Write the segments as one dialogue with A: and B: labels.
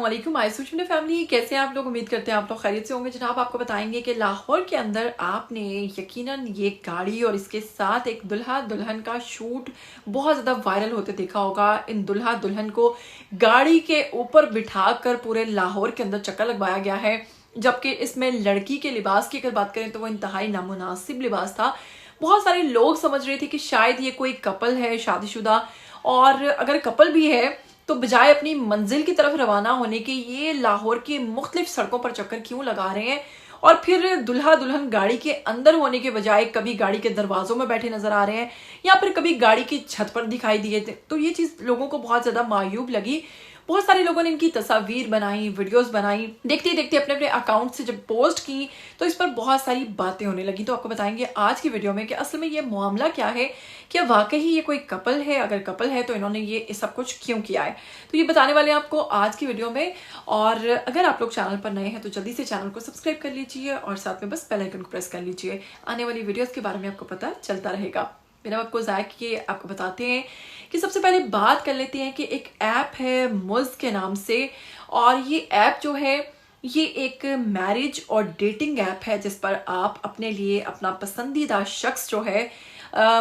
A: वालेकुम my family, कैसे हैं आप लोग। उम्मीद करते हैं आप लोग खैरियत से होंगे। जनाब आपको बताएंगे कि लाहौर के अंदर आपने यकीनन ये गाड़ी और इसके साथ एक दुल्हा दुल्हन का शूट बहुत ज़्यादा वायरल होते देखा होगा। इन दुल्हा दुल्हन को गाड़ी के ऊपर बिठाकर पूरे लाहौर के अंदर चक्कर लगवाया गया है, जबकि इसमें लड़की के लिबास की अगर बात करें तो वो इंतहाई नामुनासिब लिबास था। बहुत सारे लोग समझ रहे थे कि शायद ये कोई कपल है शादीशुदा, और अगर कपल भी है तो बजाय अपनी मंजिल की तरफ रवाना होने के ये लाहौर की मुख्तलिफ सड़कों पर चक्कर क्यों लगा रहे हैं, और फिर दुल्हा दुल्हन गाड़ी के अंदर होने के बजाय कभी गाड़ी के दरवाजों में बैठे नजर आ रहे हैं या फिर कभी गाड़ी की छत पर दिखाई दिए थे। तो ये चीज लोगों को बहुत ज्यादा मायूब लगी। बहुत सारे लोगों ने इनकी तस्वीर बनाई, वीडियोस बनाई, देखते देखते अपने अपने अकाउंट से जब पोस्ट की तो इस पर बहुत सारी बातें होने लगी। तो आपको बताएंगे आज की वीडियो में कि असल में ये मामला क्या है, क्या वाकई ये कोई कपल है, अगर कपल है तो इन्होंने ये सब कुछ क्यों किया है, तो ये बताने वाले हैं आपको आज की वीडियो में। और अगर आप लोग चैनल पर नए हैं तो जल्दी से चैनल को सब्सक्राइब कर लीजिए और साथ में बस बेल आइकन को प्रेस कर लीजिए। आने वाली वीडियोस के बारे में आपको पता चलता रहेगा। बिना वक्त को ज़ाया किए आपको बताते हैं कि सबसे पहले बात कर लेते हैं कि एक ऐप है मुज़ के नाम से, और ये ऐप जो है ये एक मैरिज और डेटिंग ऐप है जिस पर आप अपने लिए अपना पसंदीदा शख्स जो है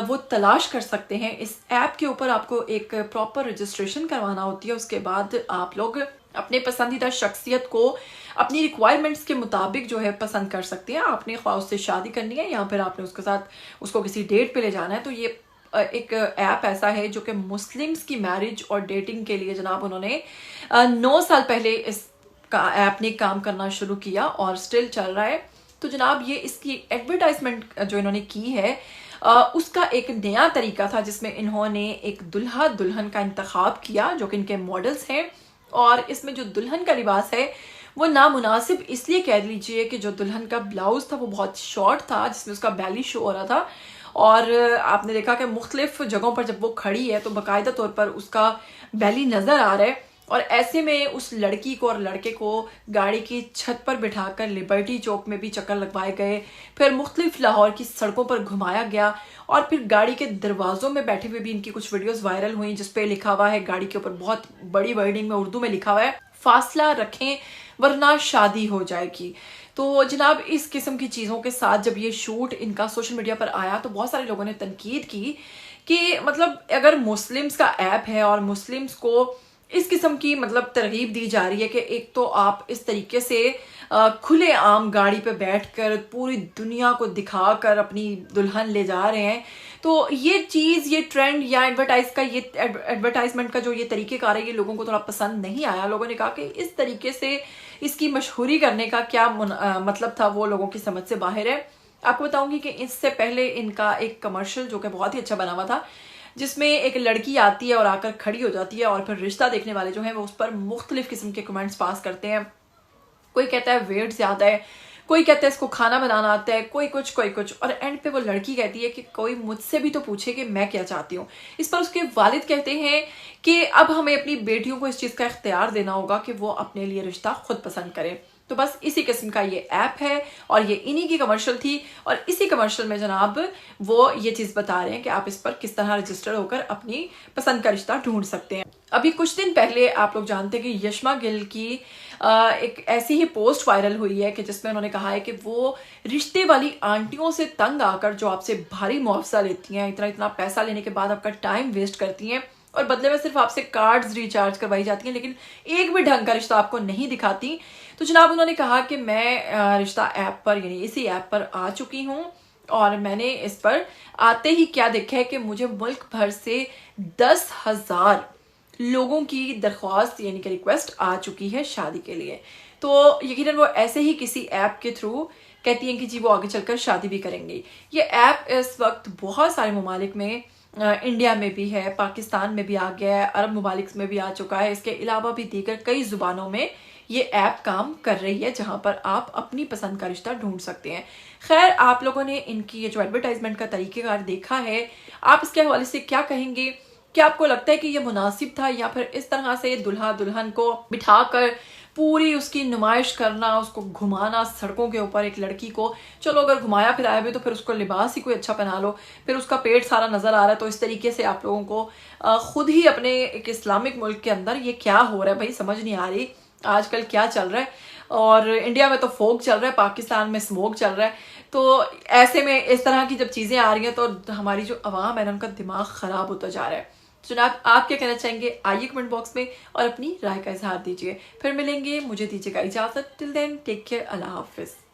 A: वो तलाश कर सकते हैं। इस ऐप के ऊपर आपको एक प्रॉपर रजिस्ट्रेशन करवाना होती है। उसके बाद आप लोग अपने पसंदीदा शख्सियत को अपनी रिक्वायरमेंट्स के मुताबिक जो है पसंद कर सकते हैं। आपने ख्वाह उससे शादी करनी है या फिर आपने उसके साथ उसको किसी डेट पे ले जाना है, तो ये एक ऐप ऐसा है जो कि मुस्लिम्स की मैरिज और डेटिंग के लिए जनाब उन्होंने 9 साल पहले इस का ऐप ने काम करना शुरू किया और स्टिल चल रहा है। तो जनाब ये इसकी एडवर्टाइजमेंट जो इन्होंने की है उसका एक नया तरीका था जिसमें इन्होंने एक दुल्हा दुल्हन का इंतखाब किया जो कि इनके मॉडल्स हैं। और इसमें जो दुल्हन का लिबास है वो नामुनासिब इसलिए कह लीजिए कि जो दुल्हन का ब्लाउज था वो बहुत शॉर्ट था जिसमें उसका बैली शो हो रहा था। और आपने देखा कि मुख्तलिफ जगहों पर जब वो खड़ी है तो बाकायदा तौर पर उसका बैली नजर आ रहा है। और ऐसे में उस लड़की को और लड़के को गाड़ी की छत पर बिठाकर लिबर्टी चौक में भी चक्कर लगवाए गए, फिर मुख्तलिफ लाहौर की सड़कों पर घुमाया गया, और फिर गाड़ी के दरवाजों में बैठे हुए भी इनकी कुछ वीडियोस वायरल हुई जिसपे लिखा हुआ है, गाड़ी के ऊपर बहुत बड़ी वर्डिंग में उर्दू में लिखा हुआ है, फासला रखें वरना शादी हो जाएगी। तो जनाब इस किस्म की चीज़ों के साथ जब ये शूट इनका सोशल मीडिया पर आया तो बहुत सारे लोगों ने तनकीद की कि मतलब अगर मुस्लिम्स का ऐप है और मुस्लिम्स को इस किस्म की मतलब तरगीब दी जा रही है कि एक तो आप इस तरीके से खुले आम गाड़ी पे बैठकर पूरी दुनिया को दिखाकर अपनी दुल्हन ले जा रहे हैं, तो ये चीज़, ये ट्रेंड या एडवर्टाइजमेंट का जो ये तरीक़ेकार है ये लोगों को थोड़ा पसंद नहीं आया। लोगों ने कहा कि इस तरीके से इसकी मशहूरी करने का क्या मतलब था, वो लोगों की समझ से बाहर है। आपको बताऊंगी कि इससे पहले इनका एक कमर्शियल जो कि बहुत ही अच्छा बना हुआ था जिसमें एक लड़की आती है और आकर खड़ी हो जाती है और फिर रिश्ता देखने वाले जो हैं वो उस पर मुख्तलिफ किस्म के कमेंट्स पास करते हैं। कोई कहता है वेट ज़्यादा है, कोई कहता है इसको खाना बनाना आता है, कोई कुछ, और एंड पे वो लड़की कहती है कि कोई मुझसे भी तो पूछे कि मैं क्या चाहती हूँ। इस पर उसके वालिद कहते हैं कि अब हमें अपनी बेटियों को इस चीज़ का इख्तियार देना होगा कि वो अपने लिए रिश्ता खुद पसंद करें। तो बस इसी किस्म का ये ऐप है और ये इन्हीं की कमर्शियल थी, और इसी कमर्शियल में जनाब वो ये चीज़ बता रहे हैं कि आप इस पर किस तरह रजिस्टर होकर अपनी पसंद का रिश्ता ढूंढ सकते हैं। अभी कुछ दिन पहले आप लोग जानते हैं कि यशमा गिल की एक ऐसी ही पोस्ट वायरल हुई है कि जिसमें उन्होंने कहा है कि वो रिश्ते वाली आंटियों से तंग आकर जो आपसे भारी मुआवजा लेती हैं, इतना इतना पैसा लेने के बाद आपका टाइम वेस्ट करती हैं और बदले में सिर्फ आपसे कार्ड्स रिचार्ज करवाई जाती हैं, लेकिन एक भी ढंग का रिश्ता आपको नहीं दिखाती। तो जनाब उन्होंने कहा कि मैं रिश्ता ऐप पर यानी इसी ऐप पर आ चुकी हूँ और मैंने इस पर आते ही क्या देखा है कि मुझे मुल्क भर से 10,000 लोगों की दरख्वास्त यानी कि रिक्वेस्ट आ चुकी है शादी के लिए। तो यकीनन वो ऐसे ही किसी ऐप के थ्रू कहती हैं कि जी वो आगे चलकर शादी भी करेंगी। ये ऐप इस वक्त बहुत सारे ममालिक में, इंडिया में भी है, पाकिस्तान में भी आ गया है, अरब ममालिक में भी आ चुका है। इसके अलावा भी दीगर कई ज़ुबानों में ये ऐप काम कर रही है जहां पर आप अपनी पसंद का रिश्ता ढूंढ सकते हैं। खैर आप लोगों ने इनकी ये जो एडवर्टाइजमेंट का तरीक़ेकार देखा है, आप इसके हवाले से क्या कहेंगे? क्या आपको लगता है कि ये मुनासिब था, या फिर इस तरह से दुल्हा दुल्हन को बिठाकर पूरी उसकी नुमाइश करना, उसको घुमाना सड़कों के ऊपर एक लड़की को, चलो अगर घुमाया फिराया भी तो फिर उसको लिबास ही कोई अच्छा पहना लो, फिर उसका पेट सारा नजर आ रहा है। तो इस तरीके से आप लोगों को खुद ही अपने एक इस्लामिक मुल्क के अंदर ये क्या हो रहा है भाई, समझ नहीं आ रही। आजकल क्या चल रहा है। और इंडिया में तो फोक चल रहा है, पाकिस्तान में स्मोक चल रहा है। तो ऐसे में इस तरह की जब चीज़ें आ रही हैं तो हमारी जो अवाम है ना, उनका दिमाग ख़राब होता जा रहा है। जनाब, आप क्या कहना चाहेंगे आइए कमेंट बॉक्स में और अपनी राय का इजहार दीजिए। फिर मिलेंगे, मुझे दीजिएगा इजाज़त। टिल देन टेक केयर, अल्लाह हाफिज़।